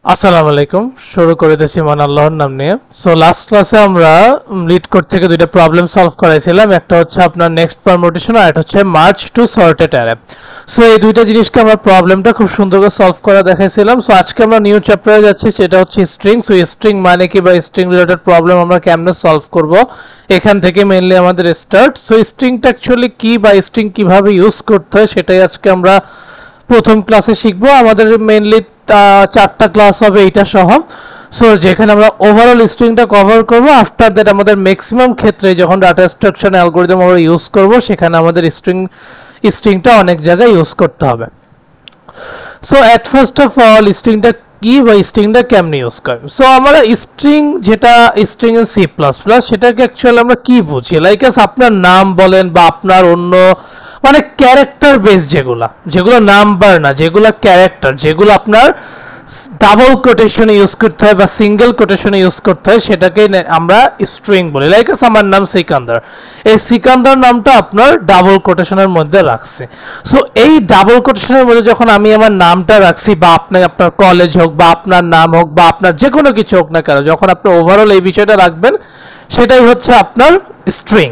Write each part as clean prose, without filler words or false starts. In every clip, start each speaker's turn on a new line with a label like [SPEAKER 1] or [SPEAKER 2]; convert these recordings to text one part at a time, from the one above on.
[SPEAKER 1] আসসালামু আলাইকুম। শুরু করে দিয়েছি মান আল্লাহর নাম নিয়ে। সো লাস্ট ক্লাসে আমরা লিড কোড থেকে দুইটা প্রবলেম সলভ করাইছিলাম। একটা হচ্ছে আপনার নেক্সট পারমুটেশন আর একটা হচ্ছে merge two sorted array. So এই দুইটা জিনিসকে আমরা প্রবলেমটা খুব সুন্দর করে সলভ করা দেখাইছিলাম। সো আজকে আমরা নিউ চ্যাপ্টারে যাচ্ছি, সেটা হচ্ছে স্ট্রিং। সো স্ট্রিং মানে কি বা স্ট্রিং রিলেটেড প্রবলেম আমরা কেমনে সলভ করব, এখান থেকে মেইনলি আমাদের স্টার্ট। সো স্ট্রিংটা অ্যাকচুয়ালি কি বা স্ট্রিং কিভাবে ইউজ করতে হয় সেটাই আজকে আমরা প্রথম ক্লাসে শিখবো। আমাদের মেইনলি চারটা ক্লাস হবে এইটা সহ। সো যেখানে আমরা ওভারঅল স্ট্রিংটা কভার করব। আফটার দ্যাট আমাদের ম্যাক্সিমাম ক্ষেত্রে যখন ডাটা স্ট্রাকচার অ্যালগরিদম আমরা ইউজ করব, সেখানে আমাদের স্ট্রিংটা অনেক জায়গায় ইউজ করতে হবে। So at first of all স্ট্রিংটা কি বা স্ট্রিংটা কেমনে ইউজ করে। সো আমরা স্ট্রিং যেটা string in C plus plus, সেটাকে অ্যাকচুয়ালি আমরা কি বুঝি, লাইক আপনার নাম বলেন বা আপনার অন্য মানে ক্যারেক্টার বেস যেগুলো নাম্বার না, যেগুলো ক্যারেক্টার, যেগুলো আপনার ডাবল কোটেশনে ইউজ করতে হয় বা সিঙ্গেল কোটেশনে ইউজ করতে হয়, সেটাকে আমরা স্ট্রিং বলি। লাইক আমার নাম সিকান্দার, এই সিকান্দার নামটা আপনার ডাবল কোটেশনের মধ্যে রাখছে। সো এই ডাবল কোটেশনের মধ্যে যখন আমি আমার নামটা রাখছি বা আপনার কলেজ হোক বা আপনার নাম হোক বা আপনার যে কোনো কিছু হোক না কেন, যখন আপনি ওভারঅল এই বিষয়টা রাখবেন, সেটাই হচ্ছে আপনার স্ট্রিং।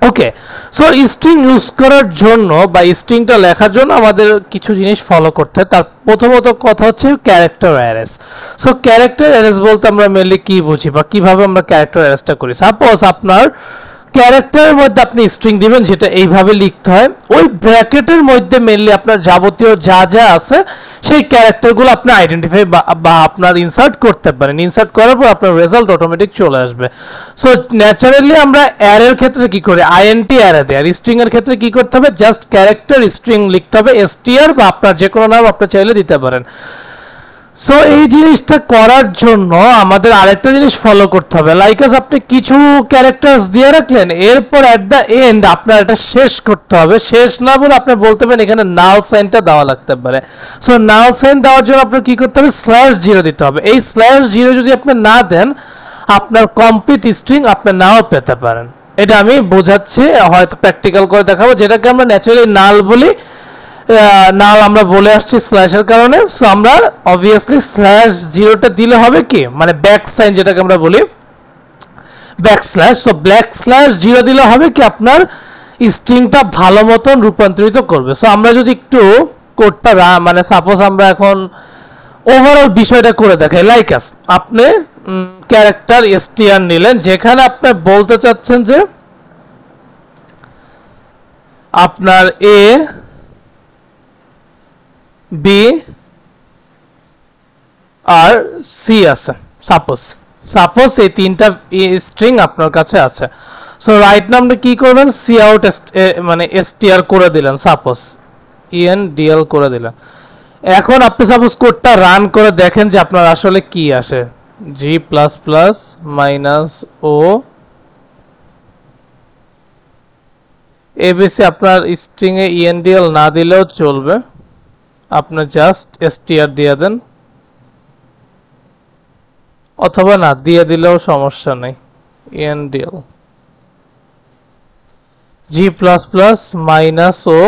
[SPEAKER 1] ওকে, সো স্ট্রিং ইউজ করার জন্য বা স্ট্রিংটা লেখার জন্য আমাদের কিছু জিনিস ফলো করতে হয়। তার প্রথমত কথা হচ্ছে character arrays. So character arrays বলতে আমরা মেনলি কি বুঝি বা কিভাবে আমরা ক্যারেক্টার অ্যারেসটা করি। সাপোজ আপনার ক্যারেক্টারের মধ্যে আপনি স্ট্রিং দিবেন, যেটা এইভাবে লিখতে হয়। ওই ব্র্যাকেটের মধ্যে মেনলি আপনার যাবতীয় যা যা আছে সেই ক্যারেক্টারগুলো আপনি আইডেন্টিফাই বা আপনার ইনসার্ট করতে পারেন। ইনসার্ট করার পর আপনার রেজাল্ট অটোমেটিক চলে আসবে। সো ন্যাচারালি আমরা অ্যারের ক্ষেত্রে কি করি, আইএনটি অ্যারে দেয়। আর স্ট্রিং এর ক্ষেত্রে কি করতে হবে, জাস্ট ক্যারেক্টার স্ট্রিং লিখতে হবে, এসটিআর বা আপনার যে কোনো নাম আপনি চাইলে দিতে পারেন। সো এই জিনিসটা করার জন্য আমাদের আরেকটা জিনিস ফলো করতে হবে। লাইক আপনি কিছু ক্যারেক্টার্স দিয়ে রাখলেন, এরপর এট দ্য এন্ড আপনার এটা শেষ করতে হবে। শেষ না বলে আপনি বলতে পারেন এখানে নাল সাইনটা দেওয়া লাগতে পারে। সো নাল সাইন দেওয়ার জন্য আপনার কি করতে হবে, /0 দিতে হবে। এই /0 যদি আপনি না দেন, আপনার কমপ্লিট স্ট্রিং আপনি নাও পেতে পারেন। এটা আমি বোঝাচ্ছি, হয়তো প্র্যাকটিক্যাল করে দেখাবো। যেটাকে আমরা ন্যাচারালি নাল বলি, নাল আমরা বলে আসছি স্ল্যাশের কারণে। সো আমরা অবভিয়াসলি /0টা দিলে হবে কি, মানে ব্যাক সাইন যেটাকে আমরা বলি ব্যাকস্ল্যাশ। সো /0 দিলে হবে কি, আপনার স্ট্রিংটা ভালো মতন রূপান্তরিত করবে। সো আমরা যদি একটু কোডটা মানে সাপোজ আমরা এখন ওভারঅল বিষয়টা করে দেখাই। লাইক আপনি ক্যারেক্টার str নিলেন, যেখানে আপনি বলতে চাচ্ছেন যে আপনার এ বি আর সি আছে। সাপোজ এই তিনটা স্ট্রিং আপনার কাছে আছে। সো রাইট নাও আপনি কি করবেন, সি আউট মানে str করে দিলেন, সাপোজ endl করে দিলেন। এখন আপনি সাপোজ কোডটা রান করে দেখেন যে আপনার আসলে কি আসে, g++ - o abc। আপনার স্ট্রিং এ endl না দিলেও চলবে, আপনি জাস্ট str দিয়ে দেন, অথবা না দিয়ে দিলেও সমস্যা নেই। endl g++ - o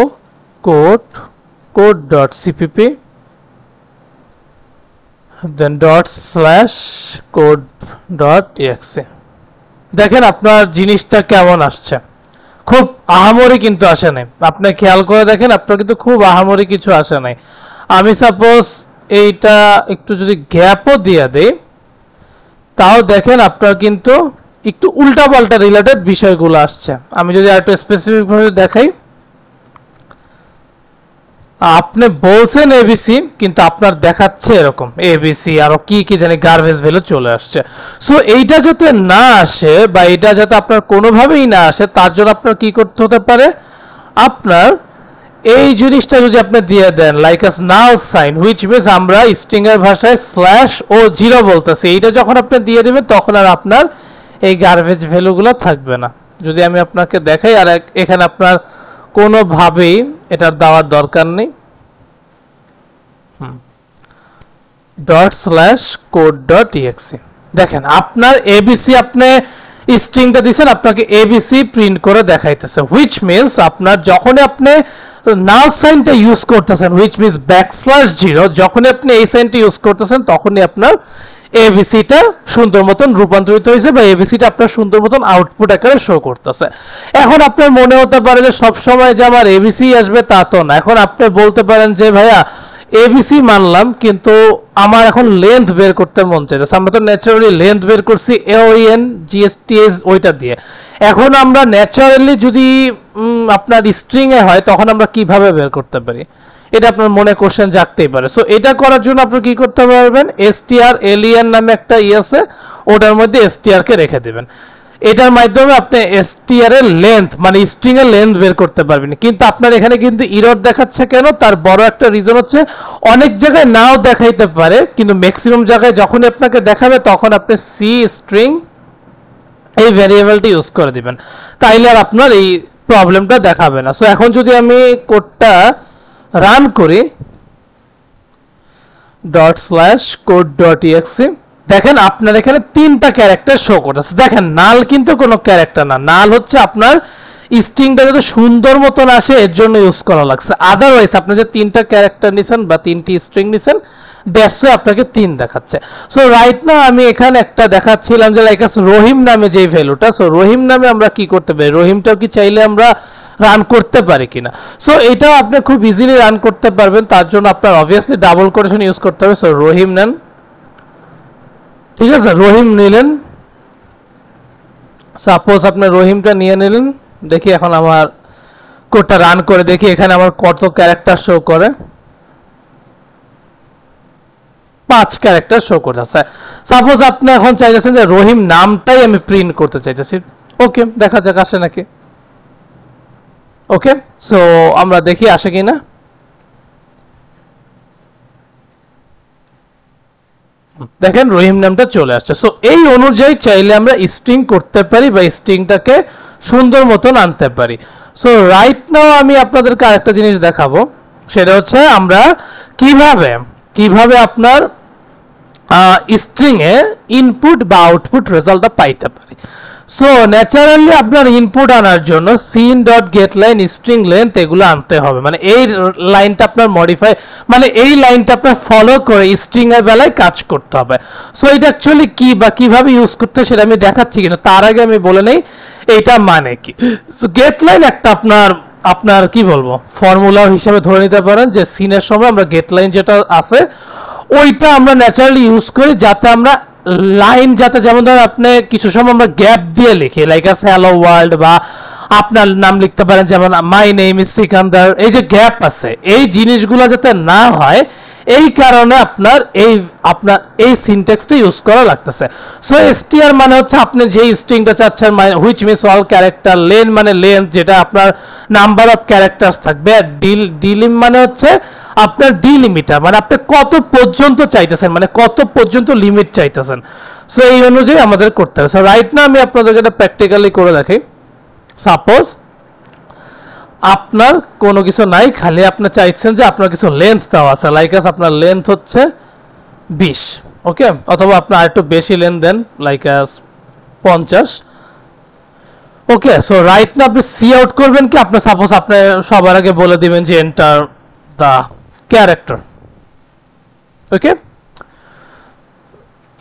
[SPEAKER 1] code.cpp then ./code.exe। দেখেন আপনার জিনিসটা কেমন আসছে, খুব আহামরি কিন্তু আসে নাই। আপনি খেয়াল করে দেখেন, আপনার কিন্তু খুব আহামরি কিছু আসে নাই। আমি সাপোজ এইটা একটু যদি গ্যাপও দিয়ে দেই, তাও দেখেন আপনার কিন্তু একটু উল্টাপাল্টা রিলেটেড বিষয়গুলো আসছে। আমি যদি আরেকটু স্পেসিফিক ভাবে দেখাই, আপনি বলছেন এবিসি, কিন্তু আপনার দেখাচ্ছে এরকম এবিসি আরো কি কি জানি গার্বেজ ভ্যালু চলে আসছে। সো এইটা যাতে না আসে বা এটা যাতে আপনার কোনোভাবেই না আসে, তার জন্য আপনার কি করতে হতে পারে, আপনার এই জিনিসটা যদি আপনি দিয়ে দেন like as null sign, which means আমরা স্ট্রিং এর ভাষায় /0 বলতেছি, এইটা যখন আপনি দিয়ে দিবেন তখন আর আপনার এই গার্বেজ ভ্যালুগুলো থাকবে না। যদি আমি আপনাকে দেখাই, আর এখানে আপনার কোনোভাবেই এটার দেওয়ার দরকার নেই, ./code.exe। দেখেন আপনার এবিসি আপনি স্ট্রিংটা দিবেন, আপনাকে এবিসি প্রিন্ট করে দেখাইতেছে, হুইচ মিন্স আপনার যখন আপনি নাল সাইনটা ইউজ করতেছেন which means \0 যখন আপনি এই সাইনটা ইউজ করতেছেন তখনই আপনার এবিসিটা সুন্দর মতন রূপান্তরিত হয়েছে বা এবিসিটা আপনার সুন্দর মতন আউটপুট আকারে শো করতেছে। এখন আপনার মনে হতে পারে যে সব সময় যে আমার এবিসি আসবে তা তো না। এখন আপনি বলতে পারেন যে ভাইয়া এবিসি মানলাম কিন্তু আমার এখন লেন্থ বের করতে মন চাইছে। আমরা তো ন্যাচারালি লেন্থ বের করছি এওএন জিএসটিএস ওইটা দিয়ে। এখন আমরা ন্যাচারালি যদি আপনার স্ট্রিং এ হয় তখন আমরা কিভাবে বের করতে পারি, এটা আপনার মনে কোশ্চেন জাগতেই পারে। সো এটা করার জন্য আপনি কি করতে পারবেন, str alien নামে একটা আছে, ওটার মধ্যে str কে রেখে দিবেন। এটার মাধ্যমে আপনি str এর লেন্থ মানে স্ট্রিং এর লেন্থ বের করতে পারবেন। কিন্তু আপনার এখানে কিন্তু এরর দেখাচ্ছে কেন, তার বড় একটা রিজন হচ্ছে অনেক জায়গায় নাও দেখাইতে পারে, কিন্তু ম্যাক্সিমাম জায়গায় যখন আপনাকে দেখাবে তখন আপনি সি স্ট্রিং এই ভ্যারিয়েবলটি ইউজ করে দিবেন, তাইলে আর আপনার এই প্রবলেমটা দেখাবে না। সো এখন যদি আমি কোডটা রান করি ./code.exe, দেখেন আপনার এখানে তিনটা ক্যারেক্টার শো করতেছে। দেখেন নাল কিন্তু কোনো ক্যারেক্টার না, নাল হচ্ছে আপনার স্ট্রিংটা যাতে সুন্দর মতন আসে এর জন্য ইউজ করা লাগছে। আদারওয়াইজ আপনি যে তিনটা ক্যারেক্টার নিছেন বা তিনটি স্ট্রিং নিছেন দ্যাটস আপনাকে 3 দেখাচ্ছে। সো রাইট নাও আমি এখানে একটা দেখাচ্ছিলাম যে লাইক রহিম নামে যে ভ্যালুটা, সো রহিম নামে আমরা কি করতে পারি, রহিমটাও কি চাইলে আমরা রান করতে পারি কিনা। সো এটাও আপনি খুব ইজিলি রান করতে পারবেন, তার জন্য আপনার অবভিয়াসলি ডাবল কোটেশন ইউজ করতে হবে। সো রহিম নেন, ঠিক আছে, রহিম নিলেন, সাপোজ আপনি রহিমটা নিয়ে নিলেন। দেখি এখন আমার কোডটা রান করে দেখি এখানে আমার কত ক্যারেক্টার শো করে। 5 ক্যারেক্টার শো করতেছে। সাপোজ আপনি এখন চাইতেছেন যে রহিম নামটাই আমি প্রিন্ট করতে চাইতেছি। ওকে, দেখা যাক আসে নাকি। ওকে, সো আমরা দেখি আসে কিনা। দেখেন রহিম নামটা চলে আসছে। সো এই অনুযায়ী চাইলে আমরা স্ট্রিং করতে পারি বা স্ট্রিংটাকে সুন্দর মতন আনতে পারি। সো রাইট নাও আমি আপনাদেরকে আরেকটা জিনিস দেখাবো, সেটা হচ্ছে আমরা কিভাবে আপনার স্ট্রিং এ ইনপুট বা আউটপুট রেজাল্টটা পাইতে পারি। সো ন্যাচারালি আপনার ইনপুট আনার জন্য sin.getLine স্ট্রিং লেন্থ এগুলো আনতে হবে, মানে এই লাইনটা আপনার মডিফাই মানে এই লাইনটা আপনার ফলো করে স্ট্রিং এর বেলায় কাজ করতে হবে। সো এটা অ্যাকচুয়ালি কি বা কিভাবে ইউজ করতে সেটা আমি দেখাচ্ছি, কিন্তু তার আগে আমি বলে নেই এইটা মানে কি। সো getLine একটা আপনার কি বলবো ফর্মুলা হিসেবে ধরে নিতে পারেন যে সিনের সময় আমরা getLine যেটা আছে ওইটা আমরা ন্যাচারালি ইউজ করি, যাতে আমরা লাইন যাতে যেমন ধরেন আপনি কিছু সময় আমরা গ্যাপ দিয়ে লিখি লাইক আস হ্যালো ওয়ার্ল্ড, বা আপনার নাম লিখতে পারেন যেমন মাই নেম ইজ সিকান্দার, এই যে গ্যাপ আছে এই জিনিসগুলো যাতে না হয় এই কারণে আপনার এই সিনট্যাক্সটা ইউজ করা লাগতেছে। সো str মানে হচ্ছে আপনি যে স্ট্রিংটা চাচ্ছেন, which means all character, lane মানে লেন্থ যেটা আপনার নাম্বার অফ ক্যারেক্টারস থাকবে, আর ডিলিম মানে হচ্ছে আপনার ডিলিমিটার মানে আপনি কত পর্যন্ত চাইতেছেন, মানে কত পর্যন্ত লিমিট চাইতেছেন। সো এই অনুযায়ী আমাদের করতে হবে। সো রাইট না আমি আপনাদেরকে এটা প্র্যাকটিক্যালি করে দেখাই। সাপোজ আপনার কোনো কিছু নাই, খালি আপনি চাইছেন যে আপনার কিছু লেন্থ দেওয়া আছে, লাইক আপনার লেন্থ হচ্ছে 20, ওকে, অথবা আপনি আরেকটু বেশি লেন্থ দেন লাইক 50, ওকে। সো রাইট না আপনি সি আউট করবেন কি, আপনি সাপোজ আপনি সবার আগে বলে দিবেন যে এন্টার দা ক্যারেক্টার, ওকে,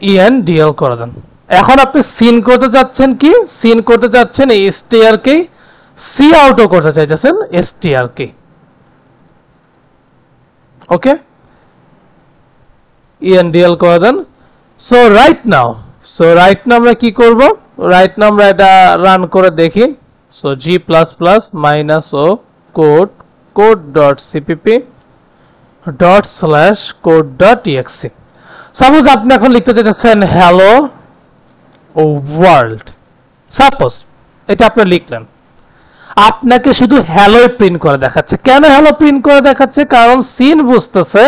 [SPEAKER 1] ENDL করে দেন। এখন আপনি সিন করতে যাচ্ছেন কি, সিন করতে যাচ্ছেন এই str কে, সি আউটও করতে চাইতেছেন str কে, ওকে, ENDL করে দেন। সো রাইট নাও আমরা কি করব, রাইট নাও আমরা এটা রান করে দেখি। So g++ -o code.cpp./code.exe। Suppose আপনি এখন লিখতে চাইতেছেন হ্যালো ওয়ার্ল্ড, সাপোজ এটা আপনি লিখলেন, আপনাকে শুধু হ্যালো প্রিন্ট করে দেখাচ্ছে। কেন হ্যালো প্রিন্ট করে দেখাচ্ছে, কারণ সিন বুঝতেছে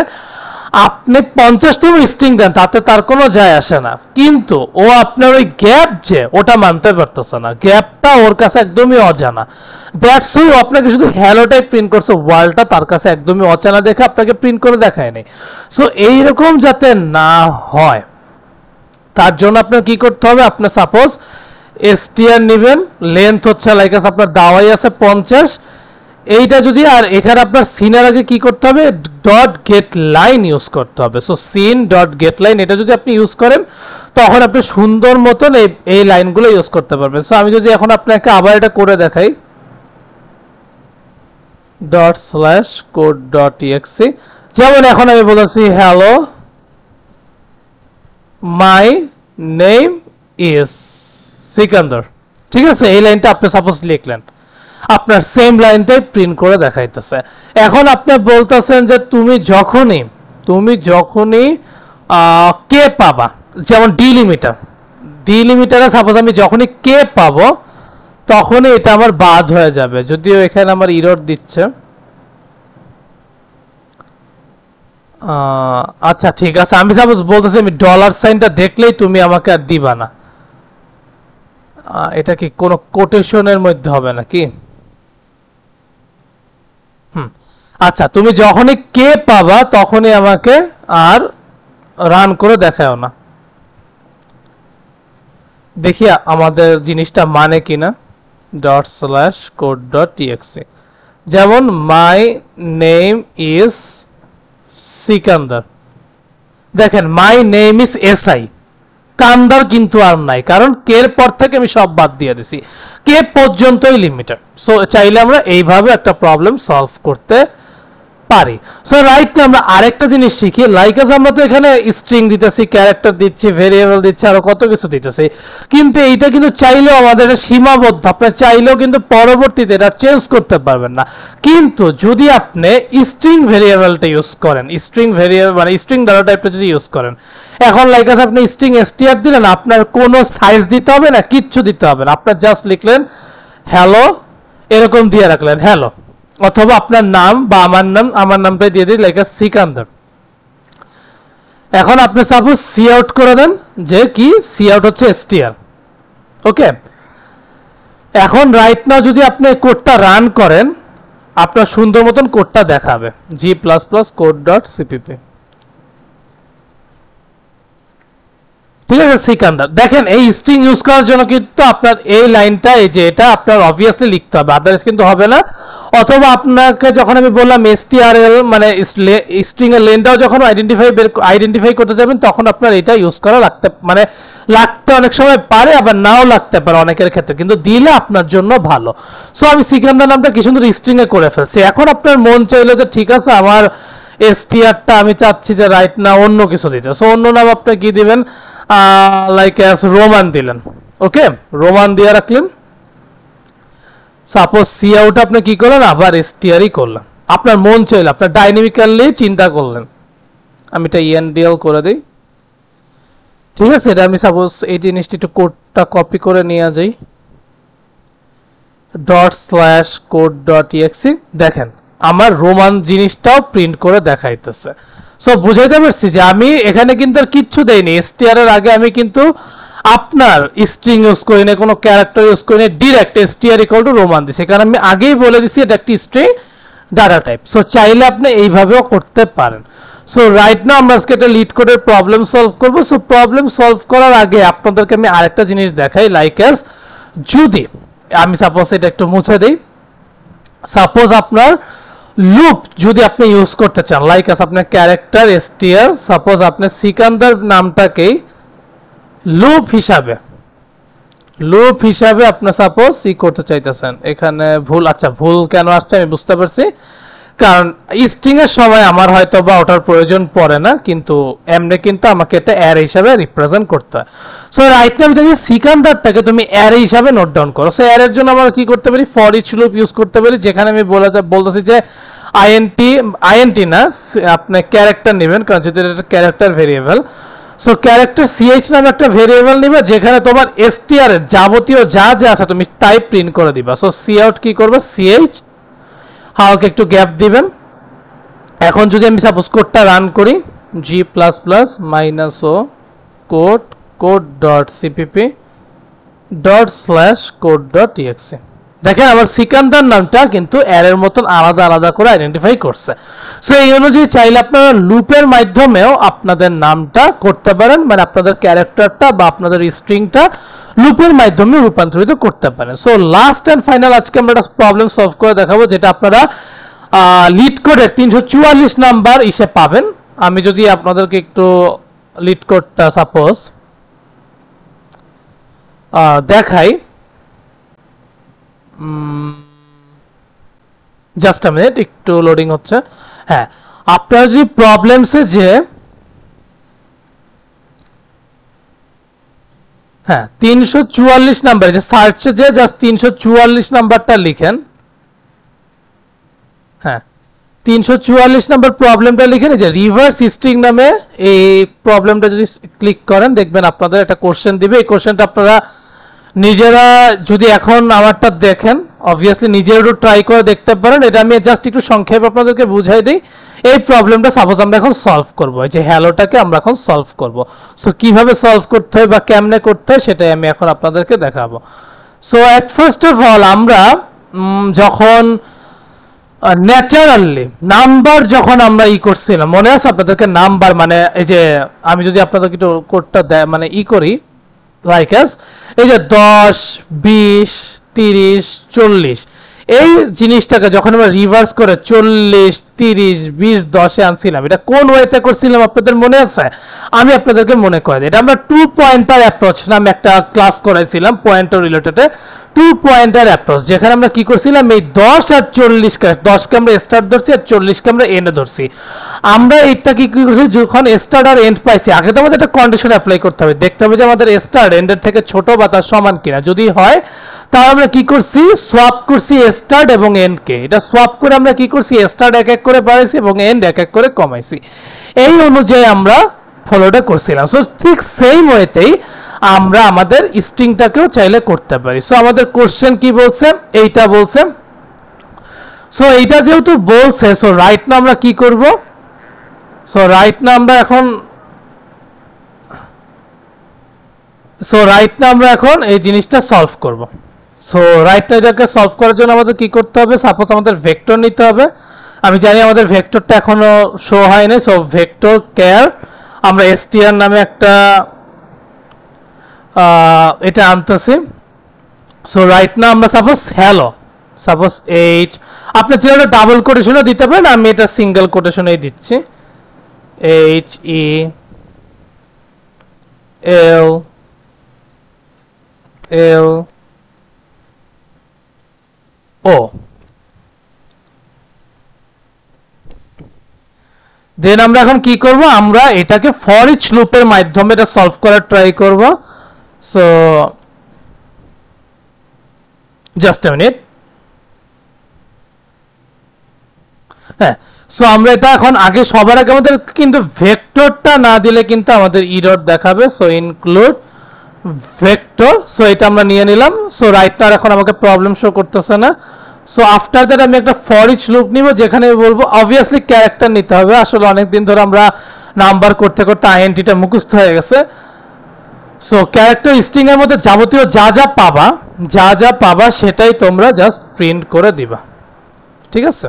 [SPEAKER 1] আপনি 50তম স্ট্রিং দেন তাতে তার কোনো যায় আসে না, কিন্তু ও আপনার ওই গ্যাপ যে ওটা মানতে পারতেছে না, গ্যাপটা ওর কাছে একদমই অজানা। দ্যাটস ওয়াই আপনাকে শুধু হ্যালোটাই প্রিন্ট করছে, ওয়ার্ল্ডটা তার কাছে একদমই অজানা দেখে আপনাকে প্রিন্ট করে দেখায় নাই। সো এইরকম যাতে না হয় তার জন্য আপনার কি করতে হবে, আপনার সাপোজ str নেবেন, লেন্থ হচ্ছে লাইক আপনার দাওয়াই আছে 50, এইটা যদি, আর এখানে আপনার সিনের আগে কি করতে হবে, ডট গেট লাইন ইউজ করতে হবে। So cin dot getline এটা যদি আপনি ইউজ করেন তখন আপনি সুন্দর মতন এই লাইনগুলো ইউজ করতে পারবেন। সো আমি যদি এখন আপনাকে আবার এটা করে দেখাই, ডট স্ল্যাশ কোড ডট টিএক্সি, যেমন এখন আমি বলেছি hello my name is Sikandar, ঠিক আছে, এই লাইনটা আপনি সাপোজ লিখলেন, আপনার সেম লাইনটাই প্রিন্ট করে দেখাইতেছে। এখন আপনি বলতেছেন যে তুমি যখনই কে পাবা, যেমন ডিলিমিটারে সাপোজ আমি যখনই কে পাবো তখনই এটা আমার বাদ হয়ে যাবে, যদিও এখানে আমার ইরর দিচ্ছে। আচ্ছা ঠিক আছে, আমি সাপোজ বলতেছি আমি ডলার সাইনটা দেখলেই তুমি আমাকে আর দিবা না, এটা কি কোনো কোটেশনের মধ্যে হবে নাকি? আচ্ছা, তুমি যখনই কে পাবা তখনই আমাকে আর রান করে দেখাও না। দেখি আমাদের জিনিসটা মানে কিনা, ডট স্ল্যাশ কোড ডট টিএক্সি, যেমন মাই নেম ইজ সিকান্দার, দেখেন মাই নেম ইজ এসআই, কান্দার কিন্তু আর নাই, কারণ কে এর পর থেকে আমি সব বাদ দিয়ে দিছি, কে পর্যন্তই লিমিটেড। সো চাইলে আমরা এইভাবে একটা প্রবলেম সলভ করতে পারি। সো রাইট, আমরা আরেকটা জিনিস শিখি, লাইক আস আমরা তো এখানে স্ট্রিং দিতেছি, ক্যারেক্টার দিচ্ছি, ভেরিয়েবল দিচ্ছি, আরো কত কিছু দিতেছি, কিন্তু এইটা কিন্তু চাইলেও আমাদের সীমাবদ্ধ, আপনি চাইলেও কিন্তু পরবর্তীতে এটা চেঞ্জ করতে পারবেন না। কিন্তু যদি আপনি স্ট্রিং ভেরিয়েবলটা ইউজ করেন, স্ট্রিং ভেরিয়েবল মানে স্ট্রিং ডাটা টাইপটা যদি ইউজ করেন, এখন লাইক আস আপনি স্ট্রিং str দিলেন, আপনার কোনো সাইজ দিতে হবে না, কিচ্ছু দিতে হবে না, আপনার জাস্ট লিখলেন হ্যালো, এরকম দিয়ে রাখলেন হ্যালো, অথবা আপনার নাম বা আমার নামটাই দিয়ে দিই লাইক সিকান্দার। এখন আপনি সাপোজ সি আউট করে দেন, যে কি সি আউট হচ্ছে str, ওকে। এখন রাইট নাও যদি আপনি কোডটা রান করেন, আপনার সুন্দর মতন কোডটা দেখাবে g++ code.cpp, ঠিক আছে সিকান্দার। দেখেন এই স্ট্রিং ইউজ করার জন্য কিন্তু আপনার এই লাইনটা, এই যে এটা আপনার অবভিয়াসলি লিখতে হবে, আদারওয়াইজ কিন্তু হবে না। অথবা আপনাকে যখন আমি বললাম strl মানে স্ট্রিং এর লেনটাও যখন আইডেন্টিফাই করতে যাবেন তখন আপনার এটা ইউজ করা লাগতে অনেক সময় পারে, আবার নাও লাগতে পারে অনেকের ক্ষেত্রে, কিন্তু দিলে আপনার জন্য ভালো। সো আমি সিকান্দার নামটা কি সুন্দর স্ট্রিং এ করে ফেলছি। এখন আপনার মন চাইলো যে ঠিক আছে আমার str-টা আমি চাচ্ছি যে রাইট না অন্য কিছু দিতে, সো অন্য নাম আপনি কি দিবেন, লাইক অ্যাজ রোমান দিলেন, ওকে, রোমান দিয়ে রাখলেন। সাপোজ সি আউট আপনি কি করলেন, আবার str-ই করলেন, আপনার মন চাইলে আপনার ডাইনামিক্যালি চিন্তা করলেন। আমি এটা endl করে দিই, ঠিক আছে। এটা আমি সাপোজ এই জিনিসটি একটু কোডটা কপি করে নিয়ে যাই, ডট স্ল্যাশ কোড ডট টিএক্সি, দেখেন আমার রোমান জিনিসটাও প্রিন্ট করে দেখাইতেছে। সো বুঝাইতে পারছি যে আমি এখানে কিন্তু আর কিচ্ছু দেইনি, str এর আগে আমি কিন্তু আপনার স্ট্রিং ইউজ করি না, কোনো ক্যারেক্টার ইউজ করি না, direct str equal to Roman দিছি, কারণ আমি আগেই বলে দিছি এটা একটি স্ট্রিং ডাটা টাইপ। সো চাইলে আপনি এইভাবেও করতে পারেন। সো রাইট নাও আমরা আজকে একটা লিড কোডের প্রবলেম সলভ করব। সো প্রবলেম সলভ করার আগে আপনাদেরকে আমি আরেকটা জিনিস দেখাই, লাইক অ্যাজ যদি আমি সাপোজ এটা একটু মুছে দেই, সাপোজ আপনার লুপ যদি আপনি ইউজ করতে চান, লাইক আস আপনার ক্যারেক্টার str, সাপোজ আপনি সিকান্দার নামটাকেই লুপ হিসাবে আপনার সাপোজ ই করতে চাইতেছেন, এখানে ভুল, আচ্ছা ভুল কেন আসছে আমি বুঝতে পারছি, কারণ স্ট্রিং এর সময় আমার হয়তো বা ওটার প্রয়োজন পড়ে না, কিন্তু এমনি কিন্তু আমাকে এটা অ্যারে হিসাবে রিপ্রেজেন্ট করতে হয়। সো রাইট নাম থেকে সিকান্দারটাকে তুমি অ্যারে হিসাবে নোট ডাউন করো। সো অ্যারের জন্য আমরা কি করতে পারি, ফর ইচ লুপ ইউজ করতে পারি, যেখানে আমি বলতেছি যে আইএনটি না, আপনি ক্যারেক্টার নেবেন, কারণ যেটা এটা character variable. So character ch নামে একটা ভেরিয়েবল নিবে, যেখানে তোমার str এর যাবতীয় যা যা আছে তুমি তাই প্রিন্ট করে দিবা। সো সি আউট কি করবে, ch হালকা একটু গ্যাপ দিবেন। এখন যদি আমি সাপোজ কোডটা রান করি, g++ -o code.cpp ./code.exe, দেখেন আমার সিকান্দার নামটা কিন্তু অ্যারের মতন আলাদা আলাদা করে আইডেন্টিফাই করছে। সো এই অনুযায়ী চাইলে আপনারা লুপের মাধ্যমেও আপনাদের নামটা করতে পারেন, মানে আপনাদের ক্যারেক্টারটা বা আপনাদের স্ট্রিংটা লুপের মাধ্যমে রূপান্তরিত করতে পারেন। সো লাস্ট এন্ড ফাইনাল আজকে আমরা একটা প্রবলেম সলভ করে দেখাবো, যেটা আপনারা লিড কোডের 344 নাম্বার ইসে পাবেন। আমি যদি আপনাদেরকে একটু লিড কোডটা সাপোজ দেখাই, জাস্ট আ মিনিট, একটু লোডিং হচ্ছে। হ্যাঁ, আপনারা যদি প্রবলেমসে যে 344 নাম্বার, যে সার্চে যে জাস্ট 344 নাম্বারটা লিখেন, 344 নাম্বার প্রবলেমটা লিখেন, যে রিভার্স স্ট্রিং নামে এই প্রবলেমটা যদি ক্লিক করেন দেখবেন আপনাদের একটা কোশ্চেন দিবে। এই কোশ্চেনটা আপনারা নিজেরা যদি এখন আমারটা দেখেন অবভিয়াসলি নিজেরও ট্রাই করে দেখতে পারেন। এটা আমি জাস্ট একটু সংক্ষেপে আপনাদেরকে বুঝাই দিই। এই প্রবলেমটা সাপোজ আমরা এখন সলভ করব, এই যে হ্যালোটাকে আমরা এখন সলভ করব। সো কিভাবে সলভ করতে হয় বা কেমনে করতে হয় সেটাই আমি এখন আপনাদেরকে দেখাবো। So at first of all আমরা যখন ন্যাচারালি নাম্বার যখন আমরা করছিলাম, মনে আছে আপনাদেরকে নাম্বার মানে এই যে আমি যদি আপনাদেরকে একটু কোডটা মানে করি লাইক এস, এই যে 10, 20, 30, 40 এই জিনিসটাকে যখন আমরা রিভার্স করে 40, 30, 20, 10 আনছিলাম, এটা কোন ওয়েতে করছিলাম আপনাদের মনে আছে? আমি আপনাদেরকে মনে করে দিই। এটা আমরা 2 পয়েন্টার অ্যাপ্রোচ নামে একটা ক্লাস করাইছিলাম পয়েন্টার রিলেটেড, 2 পয়েন্টার অ্যাপ্রোচ, যেখানে আমরা কি করছিলাম এই 10 আর 40 কে, 10 কে আমরা স্টার্ট ধরছি আর 40 কে আমরা এন্ড ধরছি। আমরা এটা কি করছি, যখন স্টার্ট আর এন্ড পাইছি আগে তো আমাদের একটা কন্ডিশন অ্যাপ্লাই করতে হবে, দেখতে হবে যে আমাদের স্টার্ট এন্ডের থেকে ছোট বা তার সমান কিনা। যদি হয় তাহলে আমরা কি করছি, সোয়াপ করছি স্টার্ট এবং এন্ড কে। এটা সোয়াপ করে আমরা কি করছি, স্টার্ট এক এক করে বাড়াইছি এবং এন্ড এক এক করে কমাইছি। এই অনুযায়ী আমরা ফলোটা করছিলাম। সো ঠিক সেম ওয়েতেই আমরা আমাদের স্ট্রিংটাকেও চাইলে করতে পারি। সো আমাদের কোশ্চেন কি বলছে, এইটা বলছে। সো এইটা যেহেতু বলছে, সো রাইট না আমরা কি করব, সো রাইট না আমরা এখন এই জিনিসটা সলভ করব। সো রাইট না এটাকে সলভ করার জন্য আমাদের কি করতে হবে, সাপোজ আমাদের ভেক্টর নিতে হবে। আমি জানি আমাদের ভেক্টরটা এখনো শো হয়নি। সো ভেক্টর কেয়ার আমরা str নামে একটা এটা আনতেছি। সো রাইট না আমরা সাপোজ হ্যালো, সাপোজ 8, আপনি যেটা ডাবল কোটেশনও দিতে পারেন, আমি এটা সিঙ্গেল কোটেশনেই দিচ্ছি, HELLO। দেন আমরা এখন কি করব, আমরা এটাকে ফর ইচ লুপের মাধ্যমে এটা সলভ করার ট্রাই করব। So just a minute. So আমরা এটা এখন আগে সবার আগে আমাদের কিন্তু ভেক্টরটা না দিলে কিন্তু আমাদের এরর দেখাবে। সো ইনক্লুড ভেক্টর, সো এটা আমরা নিয়ে নিলাম। সো রাইটটার এখন আমাকে প্রবলেম শো করতেছে না। সো আফটার দ্যাট আমি একটা ফর ইচ লুপ নিব, যেখানে বলবো অবভিয়াসলি ক্যারেক্টার নিতে হবে। আসলে অনেকদিন ধরে আমরা নাম্বার করতে করতে আইএনটিটা মুখস্থ হয়ে গেছে। সো ক্যারেক্টার স্ট্রিং এর মধ্যে যাবতীয় যা যা পাবা সেটাই তোমরা জাস্ট প্রিন্ট করে দিবা, ঠিক আছে?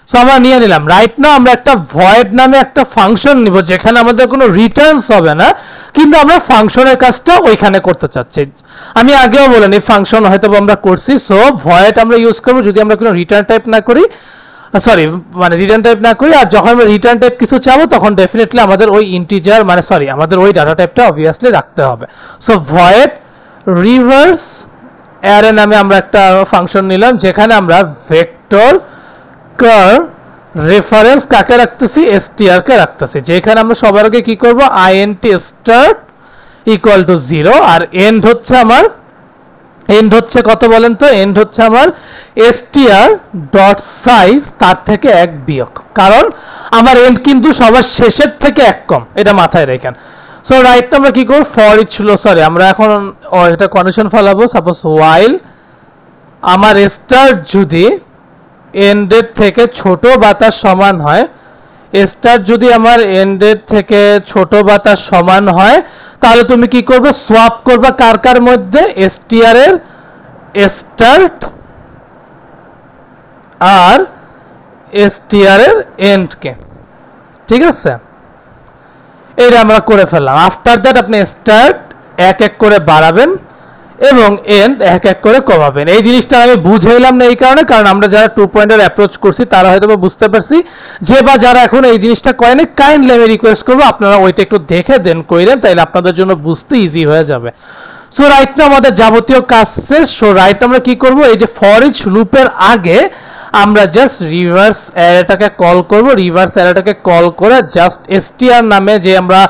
[SPEAKER 1] সো আমরা নিয়ে নিলাম। রাইট নাও আমরা একটা ভয়েড নামে একটা ফাংশন নিব, যেখানে আমাদের কোনো রিটার্নস হবে না, কিন্তু আমরা ফাংশনের কাজটা ওইখানে করতে চাচ্ছি। আমি আগেও বলেন এই ফাংশন হয়তো আমরা করছি। সো ভয়েড আমরা ইউজ করব যদি আমরা কোনো রিটার্ন টাইপ না করি, আর যখন আমরা রিটার্ন টাইপ কিছু চাবো তখন ডেফিনেটলি আমাদের ওই ইন্টিজার আমাদের ওই ডাটা টাইপটা অবভিয়াসলি রাখতে হবে। সো ভয়েড রিভার্স অ্যারে নামে আমরা একটা ফাংশন নিলাম, যেখানে আমরা ভেক্টর কার রেফারেন্স কাকে রাখতেছি, str কে রাখতেছি, যেখানে আমরা সবার আগে কি করব, int start ইকুয়াল টু 0, আর এন্ড হচ্ছে কত বলেন তো, এন্ড হচ্ছে আমার str ডট সাইজ তার থেকে 1 বিয়োগ, কারণ আমার এন্ড কিন্তু সবার শেষের থেকে 1 কম, এটা মাথায় রাখেন। সো রাইট আমরা কি করব, ফর ইচ আমরা এখন এটা কন্ডিশন ফলাবো। সাপোজ while আমার স্টার্ট যদি এন্ডের থেকে ছোট বা তার সমান হয়, স্টার যদি আমার এন্ডের থেকে ছোট বা তার সমান হয় তাহলে তুমি কি করবে, সোয়াপ করবে কার কার মধ্যে, str এর স্টার্ট আর str এর এন্ড কে। ঠিক আছে, এটা আমরা করে ফেললাম। আফটার দ্যাট আপনি স্টার্ট এক এক করে বাড়াবেন এবং এন্ড এক এক করে কমাবেন। এই জিনিসটা আমি বুঝাইলাম না এই কারণে, কারণ আমরা যারা 2 পয়েন্টের অ্যাপ্রোচ করছি তারা হয়তো বুঝতে পারছি, যে বা যারা এখন এই জিনিসটা করেনি কাইন্ডলি আমি রিকোয়েস্ট করবো আপনারা ওইটা একটু দেখে দেন কইরেন, তাইলে আপনাদের জন্য বুঝতে ইজি হয়ে যাবে। সো রাইট না আমাদের যাবতীয় কাজ শেষ। সো রাইট আমরা কি করব, এই যে ফর ইচ লুপের আগে আমরা জাস্ট রিভার্স অ্যারেটাকে কল করব। রিভার্স অ্যারেটাকে কল করে জাস্ট str নামে যে আমরা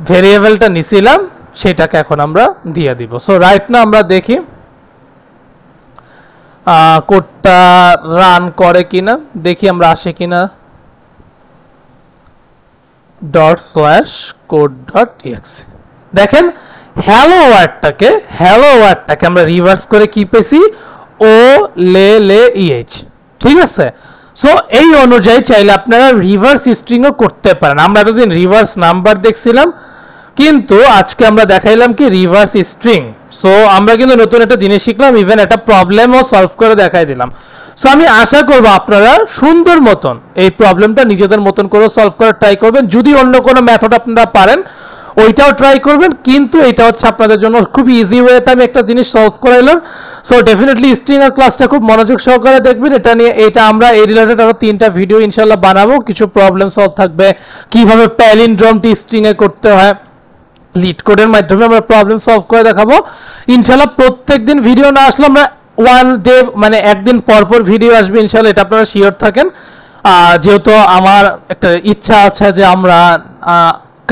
[SPEAKER 1] ভেরিয়েবলটা নিছিলাম সেটাকে এখন আমরা দিয়ে দিব। সো রাইট না আমরা দেখি কোডটা রান করে কিনা, দেখি আমরা আসে কিনা ./code.exe। দেখেন হ্যালো ওয়ার্ডটাকে আমরা রিভার্স করে কি পেছি, ও লে ইএইচ। ঠিক আছে, সো এই অনুযায়ী চাইলে আপনারা রিভার্স স্ট্রিংও করতে পারেন। আমরা এতদিন রিভার্স নাম্বার দেখছিলাম, কিন্তু আজকে আমরা দেখাইলাম কি রিভার্স স্ট্রিং। সো আমরা কিন্তু নতুন একটা জিনিস শিখলাম, ইভেন একটা প্রবলেমও সলভ করে দেখাই দিলাম। সো আমি আশা করব আপনারা সুন্দর মতন এই প্রবলেমটা নিজেদের মতন করে সলভ করার ট্রাই করবেন। যদি অন্য কোনো মেথড আপনারা পারেন ওইটাও ট্রাই করবেন, কিন্তু এটা হচ্ছে আপনাদের জন্য খুব ইজি ওয়েতে আমি একটা জিনিস সলভ করাইলাম। সো ডেফিনেটলি স্ট্রিং এর ক্লাসটা খুব মনোযোগ সহকারে দেখবেন। এটা আমরা এই রিলেটেড আরো 3টা ভিডিও ইনশাআল্লাহ বানাবো। কিছু প্রবলেম সলভ থাকবে, কিভাবে প্যালিন্ড্রোমটি স্ট্রিং এ করতে হয়, লিড কোডের মাধ্যমে আমরা প্রবলেম সলভ করে দেখাবো ইনশাআল্লাহ। প্রত্যেকদিন ভিডিও না আসলে আমরা ওয়ান ডে মানে একদিন পর পর ভিডিও আসবে ইনশাআল্লাহ, এটা আপনারা শিওর থাকেন। যেহেতু আমার একটা ইচ্ছা আছে যে আমরা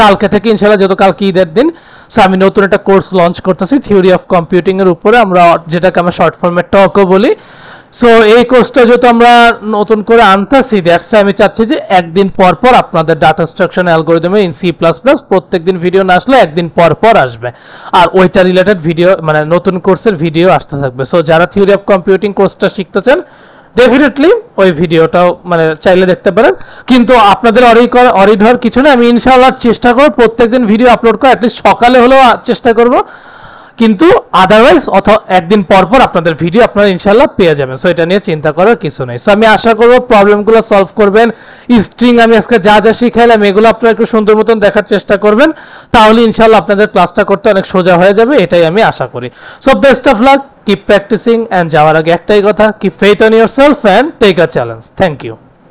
[SPEAKER 1] কালকে থেকে ইনশাআল্লাহ, যেহেতু কালকে ঈদের দিন, সো আমি নতুন একটা কোর্স লঞ্চ করতেছি থিওরি অফ কম্পিউটিং এর উপরে, আমরা যেটাকে আমরা শর্ট ফর্মে টকও বলি। সো এই কোর্সটা যেহেতু আমরা নতুন করে আনতেছি, দ্যাটস আমি চাচ্ছি যে একদিন পর পর আপনাদের ডাটা স্ট্রাকচার অ্যালগরিদমে ইন সি প্লাস প্লাস প্রত্যেকদিন ভিডিও না আসলে একদিন পর পর আসবে, আর ওইটা রিলেটেড ভিডিও মানে নতুন কোর্সের ভিডিও আসতে থাকবে। সো যারা থিওরি অফ কম্পিউটিং কোর্সটা শিখতে চান ডেফিনেটলি ওই ভিডিওটাও মানে চাইলে দেখতে পারেন, কিন্তু আপনাদের অরিড হওয়ার কিছু না। আমি ইনশাআল্লাহ চেষ্টা করব প্রত্যেকদিন ভিডিও আপলোড করা, অ্যাটলিস্ট সকালে হলেও চেষ্টা করব, কিন্তু আদারওয়াইজ অথবা একদিন পর পর আপনাদের ভিডিও আপনারা ইনশাআল্লাহ পেয়ে যাবেন। সো এটা নিয়ে চিন্তা করার কিছু নেই। সো আমি আশা করব প্রবলেমগুলো সলভ করবেন। স্ট্রিং আমি আজকে যা যা শিখাইলাম এগুলো আপনারা একটু সুন্দর মতন দেখার চেষ্টা করবেন, তাহলে ইনশাআল্লাহ আপনাদের ক্লাসটা করতে অনেক সোজা হয়ে যাবে, এটাই আমি আশা করি। So best of luck, keep practising, and যাওয়ার আগে একটাই কথা, keep faith on yourself and take a challenge. Thank you.